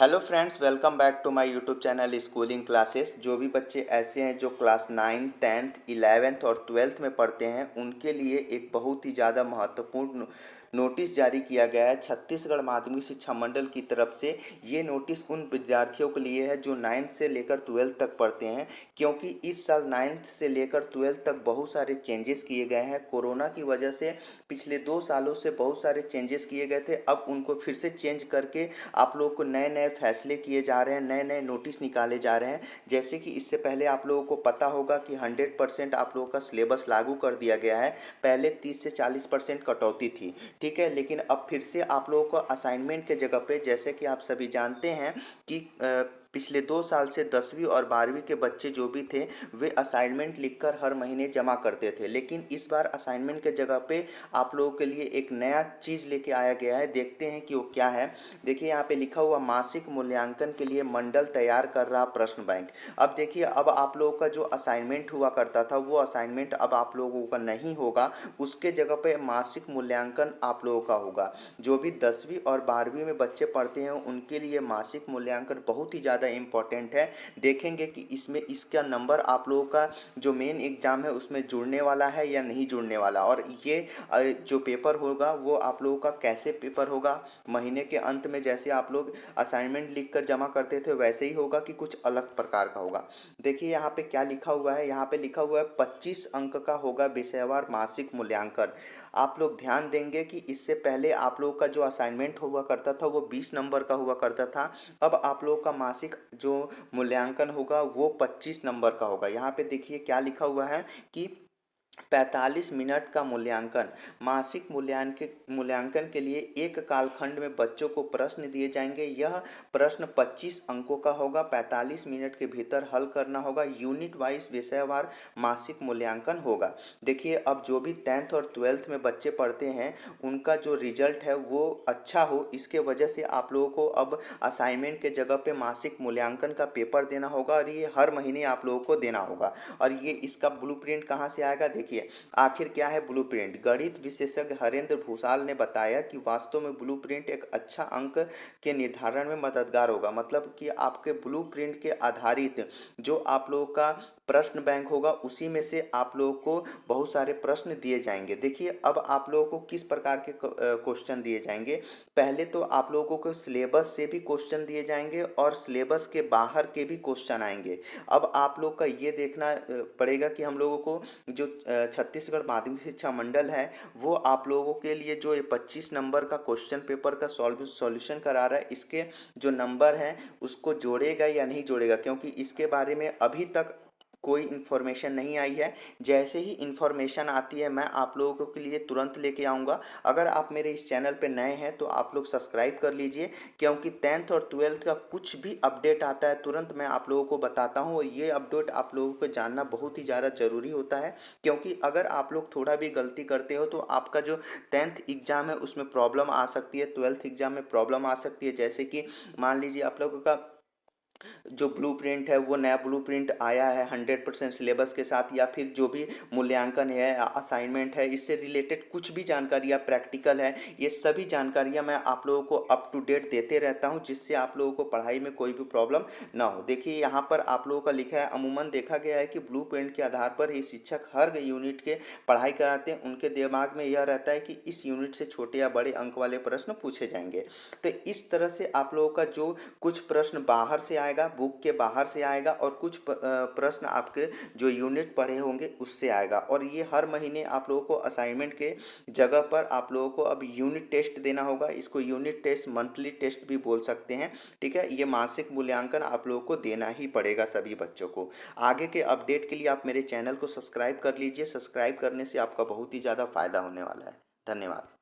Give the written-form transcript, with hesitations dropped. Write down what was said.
Hello friends, welcome back to my YouTube channel schooling classes. जो भी बच्चे ऐसे हैं जो क्लास 9, 10th, 11th और 12th में पढ़ते हैं, उनके लिए एक बहुत ही ज़्यादा महत्वपूर्ण नोटिस जारी किया गया है छत्तीसगढ़ माध्यमिक शिक्षा मंडल की तरफ से। ये नोटिस उन विद्यार्थियों के लिए है जो 9th से लेकर 12th तक पढ़ते हैं, क्योंकि इस साल 9th से लेकर 12th तक बहुत सारे चेंजेस किए गए हैं। कोरोना की वजह से पिछले 2 सालों से बहुत सारे चेंजेस किए गए थे। अब उनको फिर से चेंज करके आप लोगों को नए नए फैसले किए जा रहे हैं, नए नए नोटिस निकाले जा रहे हैं। जैसे कि इससे पहले आप लोगों को पता होगा कि 100% आप लोगों का सिलेबस लागू कर दिया गया है। पहले 30 से 40% कटौती थी, ठीक है। लेकिन अब फिर से आप लोगों को असाइनमेंट के जगह पे, जैसे कि आप सभी जानते हैं कि पिछले 2 साल से 10वीं और 12वीं के बच्चे जो भी थे, वे असाइनमेंट लिखकर हर महीने जमा करते थे। लेकिन इस बार असाइनमेंट के जगह पे आप लोगों के लिए एक नया चीज़ लेके आया गया है। देखते हैं कि वो क्या है। देखिए यहाँ पे लिखा हुआ, मासिक मूल्यांकन के लिए मंडल तैयार कर रहा प्रश्न बैंक। अब देखिए, अब आप लोगों का जो असाइनमेंट हुआ करता था, वो असाइनमेंट अब आप लोगों का नहीं होगा। उसके जगह पे मासिक मूल्यांकन आप लोगों का होगा। जो भी 10वीं और 12वीं में बच्चे पढ़ते हैं, उनके लिए मासिक मूल्यांकन बहुत ही ज़्यादा इम्पोर्टेंट है। देखेंगे कि इसमें इसका नंबर आप लोगों का जो मेन एग्ज़ाम है उसमें जुड़ने वाला है या नहीं जुड़ने वाला, और ये जो पेपर होगा वो आप लोगों का कैसे पेपर होगा। महीने के अंत में जैसे आप लोग असाइनमेंट लिख कर जमा करते थे, वैसे ही होगा कि कुछ अलग प्रकार का होगा। देखिए यहाँ पे क्या लिखा हुआ है। यहाँ पे लिखा हुआ है 25 अंक का होगा विषयवार मासिक मूल्यांकन। आप लोग ध्यान देंगे कि इससे पहले आप लोगों का जो असाइनमेंट हुआ करता था वो 20 नंबर का हुआ करता था। अब आप लोगों का मासिक जो मूल्यांकन होगा वो 25 नंबर का होगा। यहाँ पे देखिए क्या लिखा हुआ है कि 45 मिनट का मूल्यांकन। मासिक मूल्यांकन के लिए एक कालखंड में बच्चों को प्रश्न दिए जाएंगे। यह प्रश्न 25 अंकों का होगा, 45 मिनट के भीतर हल करना होगा। यूनिट वाइज विषयवार मासिक मूल्यांकन होगा। देखिए, अब जो भी 10th और 12th में बच्चे पढ़ते हैं, उनका जो रिजल्ट है वो अच्छा हो, इसके वजह से आप लोगों को अब असाइनमेंट के जगह पे मासिक मूल्यांकन का पेपर देना होगा, और ये हर महीने आप लोगों को देना होगा। और ये इसका ब्लूप्रिंट कहाँ से आएगा? देखिए आखिर क्या है ब्लूप्रिंट। गणित विशेषज्ञ हरेंद्र भूसाल ने बताया कि वास्तव में ब्लूप्रिंट एक अच्छा अंक के निर्धारण में मददगार होगा। मतलब कि आपके ब्लूप्रिंट के आधारित जो आप लोगों का प्रश्न बैंक होगा, उसी में से आप लोगों को बहुत सारे प्रश्न दिए जाएंगे। देखिए अब आप लोगों को किस प्रकार के क्वेश्चन दिए जाएंगे। पहले तो आप लोगों को सिलेबस से भी क्वेश्चन दिए जाएंगे और सिलेबस के बाहर के भी क्वेश्चन आएंगे। अब आप लोग का ये देखना पड़ेगा कि हम लोगों को जो छत्तीसगढ़ माध्यमिक शिक्षा मंडल है, वो आप लोगों के लिए जो ये 25 नंबर का क्वेश्चन पेपर का सॉल्यूशन करा रहा है, इसके जो नंबर हैं उसको जोड़ेगा या नहीं जोड़ेगा, क्योंकि इसके बारे में अभी तक कोई इन्फॉर्मेशन नहीं आई है। जैसे ही इन्फॉर्मेशन आती है मैं आप लोगों के लिए तुरंत लेके आऊँगा। अगर आप मेरे इस चैनल पे नए हैं तो आप लोग सब्सक्राइब कर लीजिए, क्योंकि 10th और 12th का कुछ भी अपडेट आता है तुरंत मैं आप लोगों को बताता हूँ। और ये अपडेट आप लोगों को जानना बहुत ही ज़्यादा ज़रूरी होता है, क्योंकि अगर आप लोग थोड़ा भी गलती करते हो तो आपका जो 10th एग्ज़ाम है उसमें प्रॉब्लम आ सकती है, 12th एग्ज़ाम में प्रॉब्लम आ सकती है। जैसे कि मान लीजिए आप लोगों का जो ब्लूप्रिंट है वो नया ब्लूप्रिंट आया है 100% सिलेबस के साथ, या फिर जो भी मूल्यांकन है, असाइनमेंट है, इससे रिलेटेड कुछ भी जानकारियाँ, प्रैक्टिकल है, ये सभी जानकारियाँ मैं आप लोगों को अप टू डेट देते रहता हूँ, जिससे आप लोगों को पढ़ाई में कोई भी प्रॉब्लम ना हो। देखिए यहाँ पर आप लोगों का लिखा है, अमूमन देखा गया है कि ब्लूप्रिंट के आधार पर ही शिक्षक हर यूनिट के पढ़ाई कराते हैं। उनके दिमाग में यह रहता है कि इस यूनिट से छोटे या बड़े अंक वाले प्रश्न पूछे जाएंगे। तो इस तरह से आप लोगों का जो कुछ प्रश्न बाहर से आएगा, बुक के बाहर से आएगा, और कुछ प्रश्न आपके जो यूनिट पढ़े होंगे उससे आएगा। और ये हर महीने आप लोगों को असाइनमेंट के जगह पर आप लोगों को अब यूनिट टेस्ट देना होगा। इसको यूनिट टेस्ट, मंथली टेस्ट भी बोल सकते हैं, ठीक है। ये मासिक मूल्यांकन आप लोगों को देना ही पड़ेगा सभी बच्चों को। आगे के अपडेट के लिए आप मेरे चैनल को सब्सक्राइब कर लीजिए। सब्सक्राइब करने से आपका बहुत ही ज़्यादा फायदा होने वाला है। धन्यवाद।